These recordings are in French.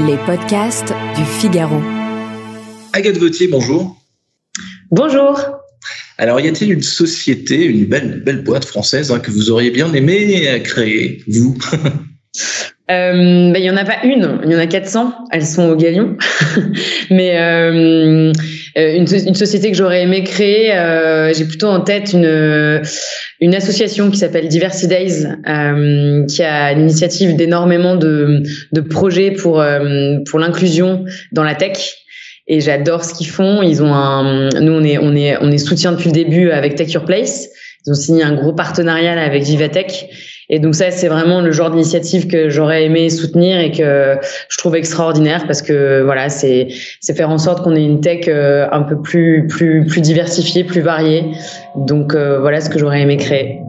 Les podcasts du Figaro. Agathe Vauthier, bonjour. Bonjour. Alors, y a-t-il une société, une belle boîte française que vous auriez bien aimé créer, vous? Il y en a pas une, il y en a 400. Elles sont au Galion. Mais une société que j'aurais aimé créer, j'ai plutôt en tête une association qui s'appelle Diversity Days, qui a l'initiative d'énormément de projets pour l'inclusion dans la tech. Et j'adore ce qu'ils font. Nous, on est soutien depuis le début avec Take Your Place. Ils ont signé un gros partenariat avec Vivatech. Et donc ça, c'est vraiment le genre d'initiative que j'aurais aimé soutenir et que je trouve extraordinaire parce que voilà, c'est faire en sorte qu'on ait une tech un peu plus diversifiée, plus variée. Donc voilà ce que j'aurais aimé créer.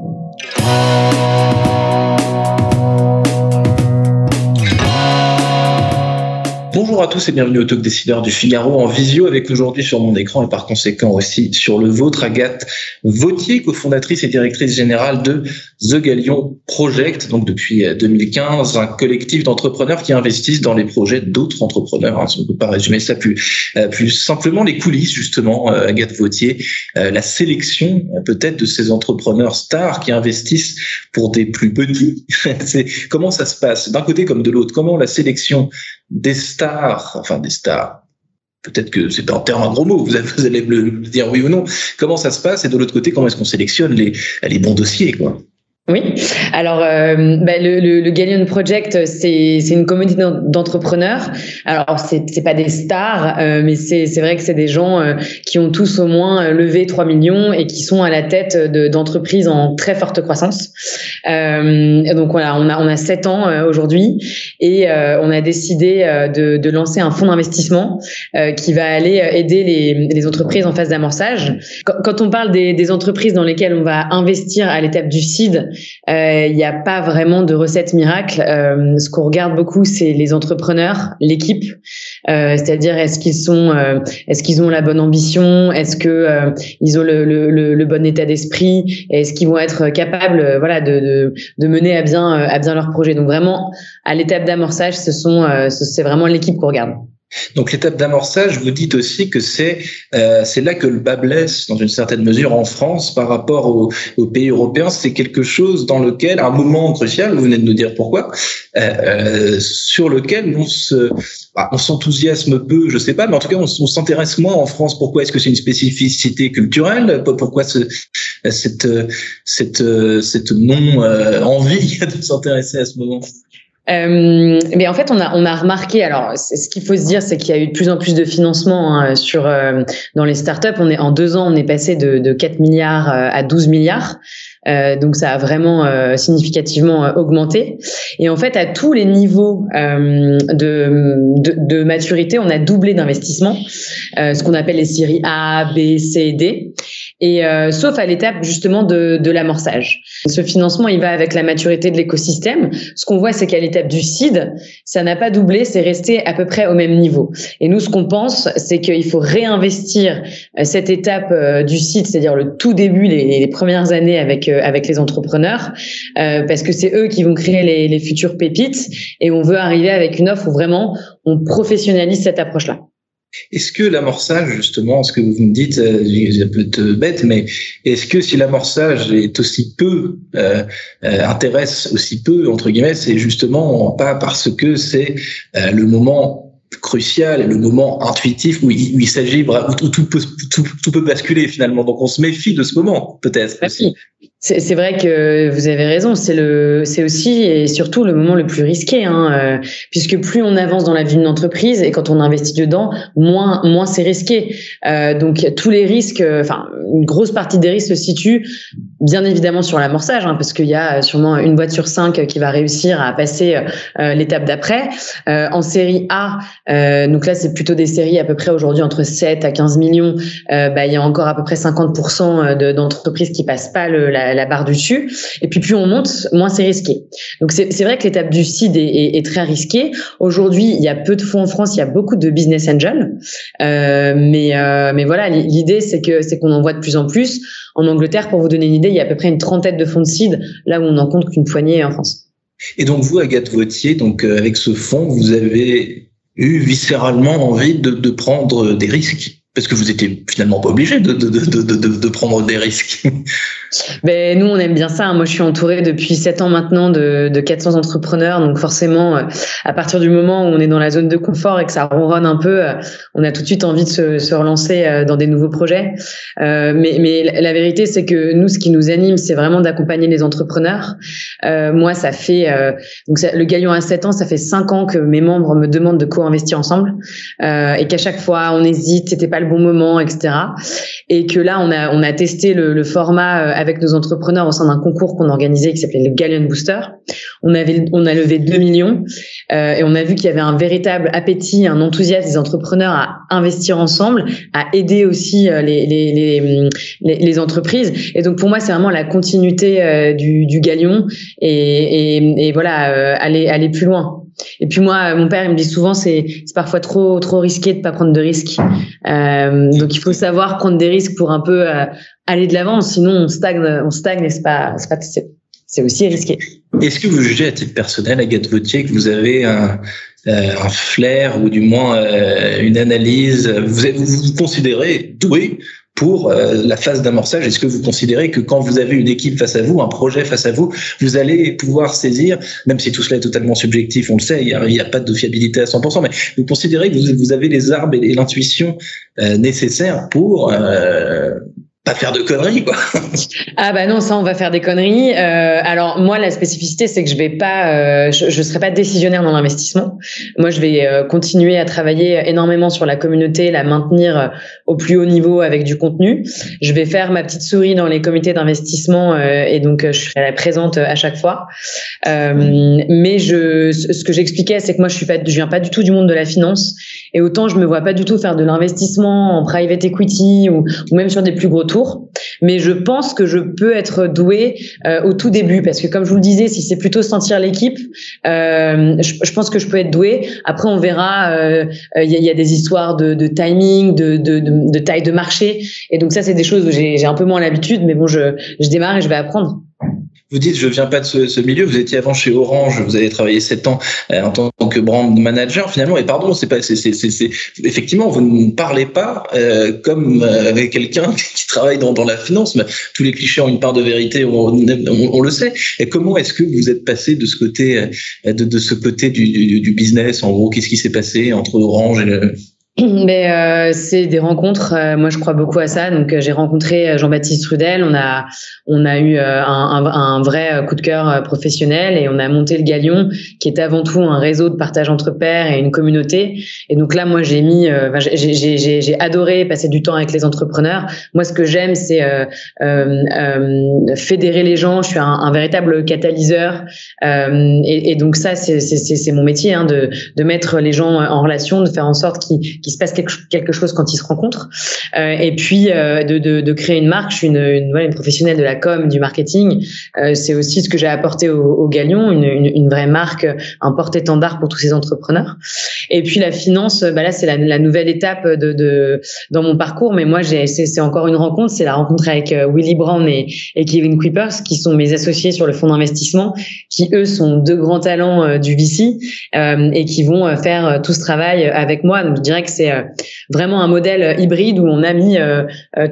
Bonjour à tous et bienvenue au Talk Décideur du Figaro en visio avec aujourd'hui sur mon écran et par conséquent aussi sur le vôtre Agathe Vauthier, cofondatrice et directrice générale de The Galion Project, donc depuis 2015, un collectif d'entrepreneurs qui investissent dans les projets d'autres entrepreneurs. Si on ne peut pas résumer ça plus simplement, les coulisses justement, Agathe Vauthier, la sélection peut-être de ces entrepreneurs stars qui investissent pour des plus petits. Comment ça se passe d'un côté comme de l'autre? Comment la sélection des stars, peut-être que c'est un terme, un gros mot, vous allez me dire oui ou non, comment ça se passe, et de l'autre côté, comment est-ce qu'on sélectionne les bons dossiers, quoi? Oui, alors le Galion Project, c'est une communauté d'entrepreneurs. Alors c'est pas des stars, mais c'est vrai que c'est des gens qui ont tous au moins levé 3 millions et qui sont à la tête d'entreprises en très forte croissance. Donc voilà, on a 7 ans aujourd'hui et on a décidé de lancer un fonds d'investissement qui va aller aider les entreprises en phase d'amorçage. Quand on parle des entreprises dans lesquelles on va investir à l'étape du seed, il n'y a pas vraiment de recette miracle. Ce qu'on regarde beaucoup, c'est les entrepreneurs, l'équipe, c'est-à-dire est-ce qu'ils ont la bonne ambition, est-ce que ils ont le bon état d'esprit, est-ce qu'ils vont être capables, de mener à bien leur projet. Donc vraiment, à l'étape d'amorçage, c'est vraiment l'équipe qu'on regarde. Donc l'étape d'amorçage, vous dites aussi que c'est là que le bas blesse dans une certaine mesure en France par rapport aux pays européens. C'est quelque chose dans lequel, un moment crucial, vous venez de nous dire pourquoi, sur lequel on s'enthousiasme peu, je sais pas, mais en tout cas on s'intéresse moins en France. Pourquoi? Est-ce que c'est une spécificité culturelle? Pourquoi cette non envie de s'intéresser à ce moment? Mais en fait, on a remarqué. Alors, ce qu'il faut se dire, c'est qu'il y a eu de plus en plus de financement dans les startups. En 2 ans, on est passé de 4 milliards à 12 milliards. Donc, ça a vraiment significativement augmenté. Et en fait, à tous les niveaux de maturité, on a doublé d'investissement, ce qu'on appelle les séries A, B, C et D. Et sauf à l'étape justement de l'amorçage. Ce financement, il va avec la maturité de l'écosystème. Ce qu'on voit, c'est qu'à l'étape du seed, ça n'a pas doublé, c'est resté à peu près au même niveau. Et nous, ce qu'on pense, c'est qu'il faut réinvestir cette étape du seed, c'est-à-dire le tout début, les premières années avec les entrepreneurs, parce que c'est eux qui vont créer les futures pépites. Et on veut arriver avec une offre où vraiment on professionnalise cette approche-là. Est-ce que l'amorçage, justement, ce que vous me dites, c'est un peu bête, mais est-ce que si l'amorçage est aussi peu, intéresse aussi peu, entre guillemets, c'est justement pas parce que c'est le moment crucial, le moment intuitif où il s'agit, où tout peut basculer finalement. Donc on se méfie de ce moment, peut-être. Aussi. C'est vrai que vous avez raison. C'est aussi et surtout le moment le plus risqué, puisque plus on avance dans la vie d'une entreprise et quand on investit dedans, moins c'est risqué. Donc tous les risques, une grosse partie des risques se situe bien évidemment sur l'amorçage, parce qu'il y a sûrement une boîte sur 5 qui va réussir à passer l'étape d'après. En série A, donc là c'est plutôt des séries à peu près aujourd'hui entre 7 à 15 millions. Il y a encore à peu près 50% d'entreprises qui passent pas la barre du dessus. Et puis plus on monte, moins c'est risqué. Donc c'est vrai que l'étape du seed est très risquée. Aujourd'hui, il y a peu de fonds en France, il y a beaucoup de business angels. Mais voilà, l'idée c'est qu'on en voit de plus en plus. En Angleterre, pour vous donner une idée, il y a à peu près une trentaine de fonds de seed, là où on n'en compte qu'une poignée en France. Et donc vous, Agathe Vauthier, avec ce fonds, vous avez eu viscéralement envie de prendre des risques? Parce que vous étiez finalement pas obligé de prendre des risques. Ben, nous, on aime bien ça. Moi, je suis entourée depuis 7 ans maintenant de 400 entrepreneurs. Donc forcément, à partir du moment où on est dans la zone de confort et que ça ronronne un peu, on a tout de suite envie de se relancer dans des nouveaux projets. Mais la vérité, c'est que nous, ce qui nous anime, c'est vraiment d'accompagner les entrepreneurs. Moi, ça fait le Galion a 7 ans, ça fait 5 ans que mes membres me demandent de co-investir ensemble et qu'à chaque fois, on hésite, c'était pas le bon moment, etc. Et que là, on a testé le format avec nos entrepreneurs au sein d'un concours qu'on organisait qui s'appelait le Galion Booster. On a levé 2 millions et on a vu qu'il y avait un véritable appétit, un enthousiasme des entrepreneurs à investir ensemble, à aider aussi les entreprises. Et donc pour moi, c'est vraiment la continuité du Galion et voilà, aller plus loin. Et puis moi, mon père, il me dit souvent, c'est parfois trop risqué de pas prendre de risques. Donc il faut savoir prendre des risques pour un peu aller de l'avant. Sinon, on stagne et c'est aussi risqué. Est-ce que vous jugez à titre personnel, Agathe Vauthier, que vous avez un flair ou du moins une analyse, vous vous considérez doué pour la phase d'amorçage? Est-ce que vous considérez que quand vous avez une équipe face à vous, un projet face à vous, vous allez pouvoir saisir, même si tout cela est totalement subjectif, on le sait, il n'y a pas de fiabilité à 100%, mais vous considérez que vous avez les armes et l'intuition nécessaires pour pas faire de conneries, quoi. Ah bah non, ça on va faire des conneries. Alors moi la spécificité c'est que je vais pas, je serai pas décisionnaire dans l'investissement. Moi je vais continuer à travailler énormément sur la communauté, la maintenir au plus haut niveau avec du contenu. Je vais faire ma petite souris dans les comités d'investissement et donc je serai présente à chaque fois. Mais ce que j'expliquais c'est que moi je viens pas du tout du monde de la finance et autant je me vois pas du tout faire de l'investissement en private equity ou même sur des plus gros tours. Mais je pense que je peux être douée au tout début parce que comme je vous le disais, si c'est plutôt sentir l'équipe, je pense que je peux être douée. Après, on verra. Il y a des histoires de timing, de taille de marché, et donc ça, c'est des choses où j'ai un peu moins l'habitude. Mais bon, je démarre et je vais apprendre. Vous dites, je viens pas de ce milieu. Vous étiez avant chez Orange. Vous avez travaillé 7 ans en tant que brand manager finalement. Et pardon, c'est effectivement, vous ne parlez pas comme avec quelqu'un qui travaille dans la finance. Mais tous les clichés ont une part de vérité, on le sait. Et comment est-ce que vous êtes passé de ce côté de ce côté du business? En gros, qu'est-ce qui s'est passé entre Orange et Mais c'est des rencontres. Moi, je crois beaucoup à ça. Donc, j'ai rencontré Jean-Baptiste Rudel. On a eu un vrai coup de cœur professionnel et on a monté le Galion, qui est avant tout un réseau de partage entre pairs et une communauté. Et donc là, moi, j'ai adoré passer du temps avec les entrepreneurs. Moi, ce que j'aime, c'est fédérer les gens. Je suis un véritable catalyseur. Et donc ça, c'est mon métier, hein, de mettre les gens en relation, de faire en sorte qu'il se passe quelque chose quand ils se rencontrent, et puis de créer une marque. Je suis une professionnelle de la com, du marketing. C'est aussi ce que j'ai apporté au Galion, une vraie marque, un porte-étendard pour tous ces entrepreneurs. Et puis la finance, là c'est la nouvelle étape dans mon parcours. Mais moi c'est encore une rencontre, c'est la rencontre avec Willy Brown et Kevin Kuipers, qui sont mes associés sur le fonds d'investissement, qui eux sont deux grands talents du VC et qui vont faire tout ce travail avec moi. Donc je dirais que c'est vraiment un modèle hybride où on a mis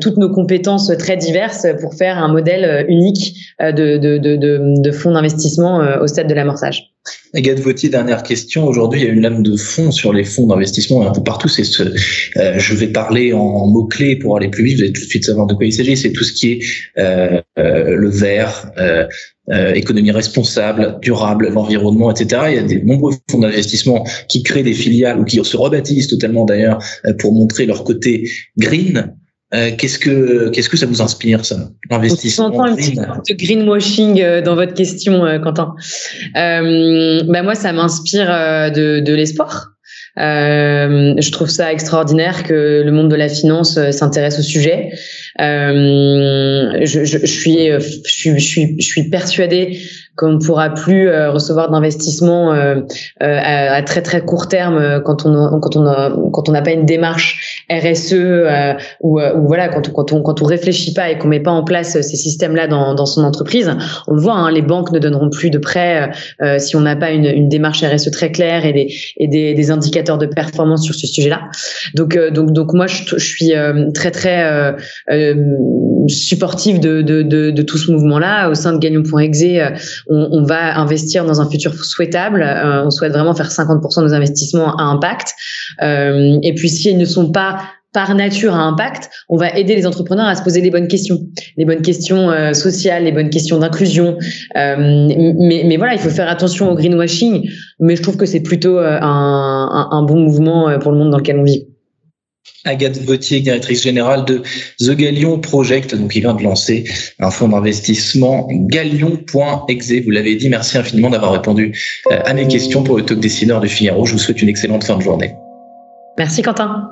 toutes nos compétences très diverses pour faire un modèle unique de fonds d'investissement au stade de l'amorçage. Agathe Vauthier, dernière question. Aujourd'hui, il y a une lame de fond sur les fonds d'investissement un peu partout. C'est je vais parler en mots-clés pour aller plus vite. Vous allez tout de suite savoir de quoi il s'agit. C'est tout ce qui est le vert, économie responsable, durable, l'environnement, etc. Il y a des nombreux fonds d'investissement qui créent des filiales ou qui se rebaptisent totalement d'ailleurs pour montrer leur côté green. Qu'est-ce que ça vous inspire, ça, l'investissement green? On entend un petit peu de greenwashing dans votre question, Quentin. Moi, ça m'inspire de l'espoir. Je trouve ça extraordinaire que le monde de la finance s'intéresse au sujet. Je suis persuadée qu'on ne pourra plus recevoir d'investissement à très très court terme quand on n'a pas une démarche RSE ou voilà quand on réfléchit pas et qu'on met pas en place ces systèmes-là dans son entreprise. On le voit, hein, les banques ne donneront plus de prêts si on n'a pas une démarche RSE très claire et des indicateurs de performance sur ce sujet-là. Donc moi je suis très très supportive de tout ce mouvement-là. Au sein de Galion.exe, on va investir dans un futur souhaitable. On souhaite vraiment faire 50% de nos investissements à impact. Et puis s'ils ne sont pas par nature à impact, on va aider les entrepreneurs à se poser les bonnes questions sociales, les bonnes questions d'inclusion. Mais voilà, il faut faire attention au greenwashing. Mais je trouve que c'est plutôt un bon mouvement pour le monde dans lequel on vit. Agathe Vauthier, directrice générale de The Galion Project, donc qui vient de lancer un fonds d'investissement Galion.exe. Vous l'avez dit, merci infiniment d'avoir répondu à mes questions pour le Talk Décideur du Figaro. Je vous souhaite une excellente fin de journée. Merci Quentin.